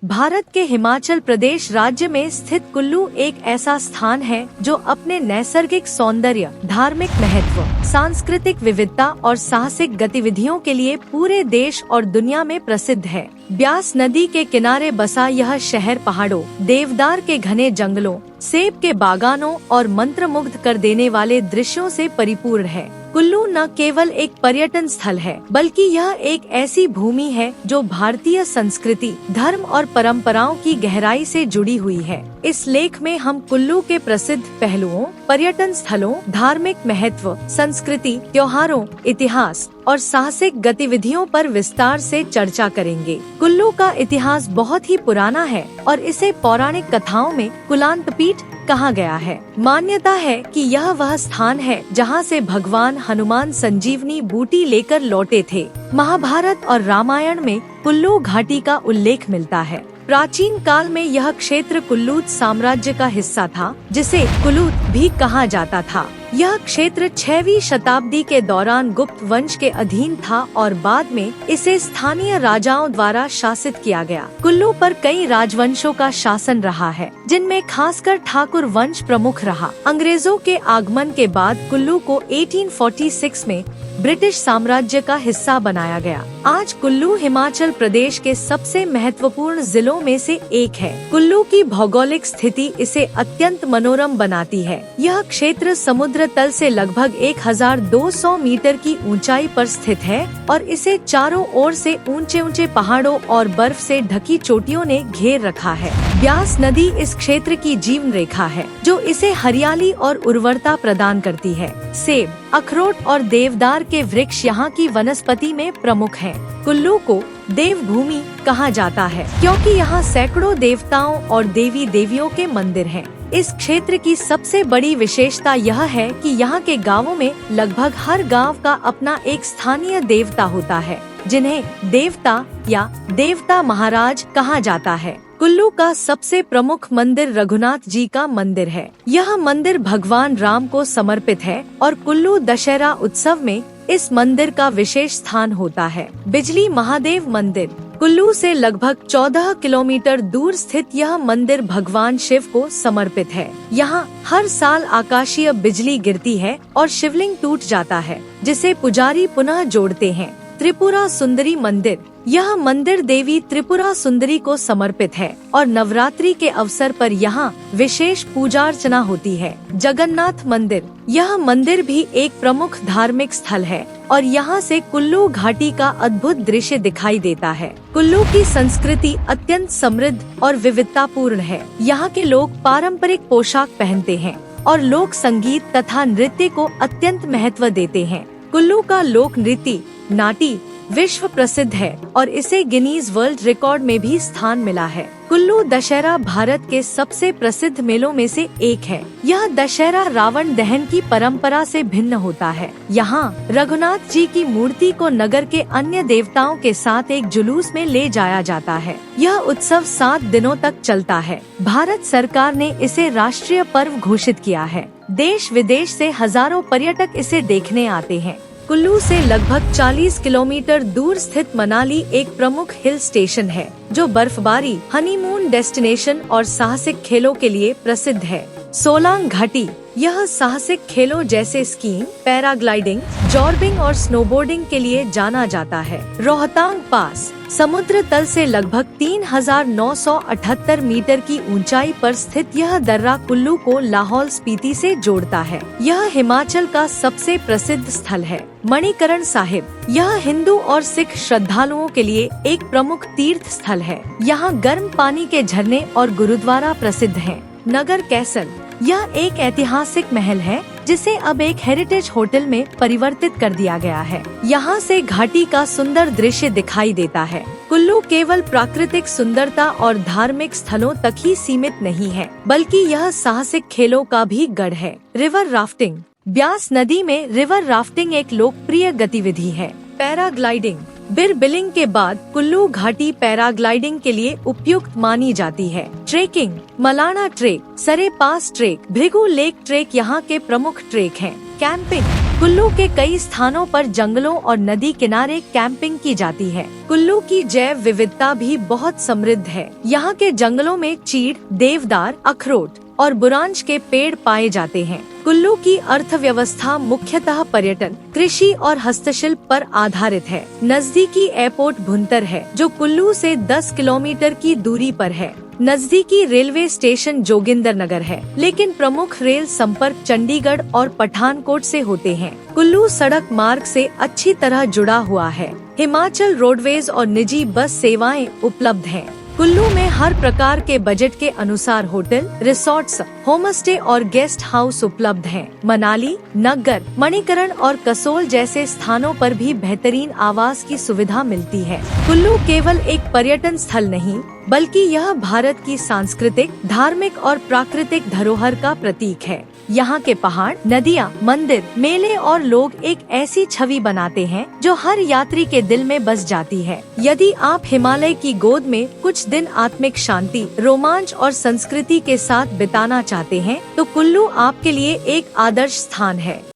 भारत के हिमाचल प्रदेश राज्य में स्थित कुल्लू एक ऐसा स्थान है जो अपने नैसर्गिक सौंदर्य, धार्मिक महत्व, सांस्कृतिक विविधता और साहसिक गतिविधियों के लिए पूरे देश और दुनिया में प्रसिद्ध है। ब्यास नदी के किनारे बसा यह शहर पहाड़ों, देवदार के घने जंगलों, सेब के बागानों और मंत्रमुग्ध कर देने वाले दृश्यों से परिपूर्ण है। कुल्लू न केवल एक पर्यटन स्थल है, बल्कि यह एक ऐसी भूमि है जो भारतीय संस्कृति, धर्म और परंपराओं की गहराई से जुड़ी हुई है। इस लेख में हम कुल्लू के प्रसिद्ध पहलुओं, पर्यटन स्थलों, धार्मिक महत्व, संस्कृति, त्योहारों, इतिहास और साहसिक गतिविधियों पर विस्तार से चर्चा करेंगे। कुल्लू का इतिहास बहुत ही पुराना है और इसे पौराणिक कथाओं में कुलांतपीठ कहा गया है। मान्यता है कि यह वह स्थान है जहां से भगवान हनुमान संजीवनी बूटी लेकर लौटे थे। महाभारत और रामायण में कुल्लू घाटी का उल्लेख मिलता है। प्राचीन काल में यह क्षेत्र कुल्लूत साम्राज्य का हिस्सा था, जिसे कुलूत भी कहा जाता था। यह क्षेत्र 6वीं शताब्दी के दौरान गुप्त वंश के अधीन था और बाद में इसे स्थानीय राजाओं द्वारा शासित किया गया। कुल्लू पर कई राजवंशों का शासन रहा है, जिनमें खासकर ठाकुर वंश प्रमुख रहा। अंग्रेजों के आगमन के बाद कुल्लू को 1846 में ब्रिटिश साम्राज्य का हिस्सा बनाया गया। आज कुल्लू हिमाचल प्रदेश के सबसे महत्वपूर्ण जिलों में से एक है। कुल्लू की भौगोलिक स्थिति इसे अत्यंत मनोरम बनाती है। यह क्षेत्र समुद्र तल से लगभग 1200 मीटर की ऊंचाई पर स्थित है और इसे चारों ओर से ऊंचे ऊंचे पहाड़ों और बर्फ से ढकी चोटियों ने घेर रखा है। ब्यास नदी इस क्षेत्र की जीवन रेखा है, जो इसे हरियाली और उर्वरता प्रदान करती है। सेब, अखरोट और देवदार के वृक्ष यहाँ की वनस्पति में प्रमुख हैं। कुल्लू को देवभूमि कहा जाता है, क्योंकि यहाँ सैकड़ों देवताओं और देवी देवियों के मंदिर हैं। इस क्षेत्र की सबसे बड़ी विशेषता यह है कि यहाँ के गांवों में लगभग हर गांव का अपना एक स्थानीय देवता होता है, जिन्हें देवता या देवता महाराज कहा जाता है। कुल्लू का सबसे प्रमुख मंदिर रघुनाथ जी का मंदिर है। यह मंदिर भगवान राम को समर्पित है और कुल्लू दशहरा उत्सव में इस मंदिर का विशेष स्थान होता है। बिजली महादेव मंदिर कुल्लू से लगभग 14 किलोमीटर दूर स्थित यह मंदिर भगवान शिव को समर्पित है। यहाँ हर साल आकाशीय बिजली गिरती है और शिवलिंग टूट जाता है, जिसे पुजारी पुनः जोड़ते हैं। त्रिपुरा सुंदरी मंदिर यह मंदिर देवी त्रिपुरा सुंदरी को समर्पित है और नवरात्रि के अवसर पर यहाँ विशेष पूजा अर्चना होती है। जगन्नाथ मंदिर यह मंदिर भी एक प्रमुख धार्मिक स्थल है और यहाँ से कुल्लू घाटी का अद्भुत दृश्य दिखाई देता है। कुल्लू की संस्कृति अत्यंत समृद्ध और विविधतापूर्ण है। यहाँ के लोग पारंपरिक पोशाक पहनते हैं और लोक संगीत तथा नृत्य को अत्यंत महत्व देते हैं। कुल्लू का लोक नृत्य नाटी विश्व प्रसिद्ध है और इसे गिनीज वर्ल्ड रिकॉर्ड में भी स्थान मिला है। कुल्लू दशहरा भारत के सबसे प्रसिद्ध मेलों में से एक है। यह दशहरा रावण दहन की परंपरा से भिन्न होता है। यहाँ रघुनाथ जी की मूर्ति को नगर के अन्य देवताओं के साथ एक जुलूस में ले जाया जाता है। यह उत्सव 7 दिनों तक चलता है। भारत सरकार ने इसे राष्ट्रीय पर्व घोषित किया है। देश विदेश से हजारों पर्यटक इसे देखने आते हैं। कुल्लू से लगभग 40 किलोमीटर दूर स्थित मनाली एक प्रमुख हिल स्टेशन है, जो बर्फबारी, हनीमून डेस्टिनेशन और साहसिक खेलों के लिए प्रसिद्ध है। सोलांग घाटी यह साहसिक खेलों जैसे स्कीइंग, पैराग्लाइडिंग, जॉर्बिंग और स्नोबोर्डिंग के लिए जाना जाता है। रोहतांग पास समुद्र तल से लगभग 3978 मीटर की ऊंचाई पर स्थित यह दर्रा कुल्लू को लाहौल स्पीति से जोड़ता है। यह हिमाचल का सबसे प्रसिद्ध स्थल है। मणिकरण साहिब यह हिंदू और सिख श्रद्धालुओं के लिए एक प्रमुख तीर्थ स्थल है। यहाँ गर्म पानी के झरने और गुरुद्वारा प्रसिद्ध हैं। नगर कैसल यह एक ऐतिहासिक महल है, जिसे अब एक हेरिटेज होटल में परिवर्तित कर दिया गया है। यहाँ से घाटी का सुंदर दृश्य दिखाई देता है। कुल्लू केवल प्राकृतिक सुंदरता और धार्मिक स्थलों तक ही सीमित नहीं है, बल्कि यह साहसिक खेलों का भी गढ़ है। रिवर राफ्टिंग ब्यास नदी में रिवर राफ्टिंग एक लोकप्रिय गतिविधि है। पैराग्लाइडिंग बिरबिलिंग के बाद कुल्लू घाटी पैराग्लाइडिंग के लिए उपयुक्त मानी जाती है। ट्रेकिंग मलाना ट्रेक, सरे पास ट्रेक, भृगु लेक ट्रेक यहाँ के प्रमुख ट्रेक हैं। कैंपिंग। कुल्लू के कई स्थानों पर जंगलों और नदी किनारे कैंपिंग की जाती है। कुल्लू की जैव विविधता भी बहुत समृद्ध है। यहाँ के जंगलों में चीड़, देवदार, अखरोट और बुरांश के पेड़ पाए जाते हैं। कुल्लू की अर्थव्यवस्था मुख्यतः पर्यटन, कृषि और हस्तशिल्प पर आधारित है। नजदीकी एयरपोर्ट भुंतर है, जो कुल्लू से 10 किलोमीटर की दूरी पर है। नजदीकी रेलवे स्टेशन जोगिंदरनगर है, लेकिन प्रमुख रेल संपर्क चंडीगढ़ और पठानकोट से होते हैं। कुल्लू सड़क मार्ग से अच्छी तरह जुड़ा हुआ है। हिमाचल रोडवेज और निजी बस सेवाएं उपलब्ध हैं। कुल्लू में हर प्रकार के बजट के अनुसार होटल, रिसोर्ट्स, होमस्टे और गेस्ट हाउस उपलब्ध हैं। मनाली, नग्गर, मणिकरण और कसोल जैसे स्थानों पर भी बेहतरीन आवास की सुविधा मिलती है। कुल्लू केवल एक पर्यटन स्थल नहीं, बल्कि यह भारत की सांस्कृतिक, धार्मिक और प्राकृतिक धरोहर का प्रतीक है। यहाँ के पहाड़, नदियाँ, मंदिर, मेले और लोग एक ऐसी छवि बनाते हैं जो हर यात्री के दिल में बस जाती है। यदि आप हिमालय की गोद में कुछ दिन आत्मिक शांति, रोमांच और संस्कृति के साथ बिताना चाहते हैं, तो कुल्लू आपके लिए एक आदर्श स्थान है।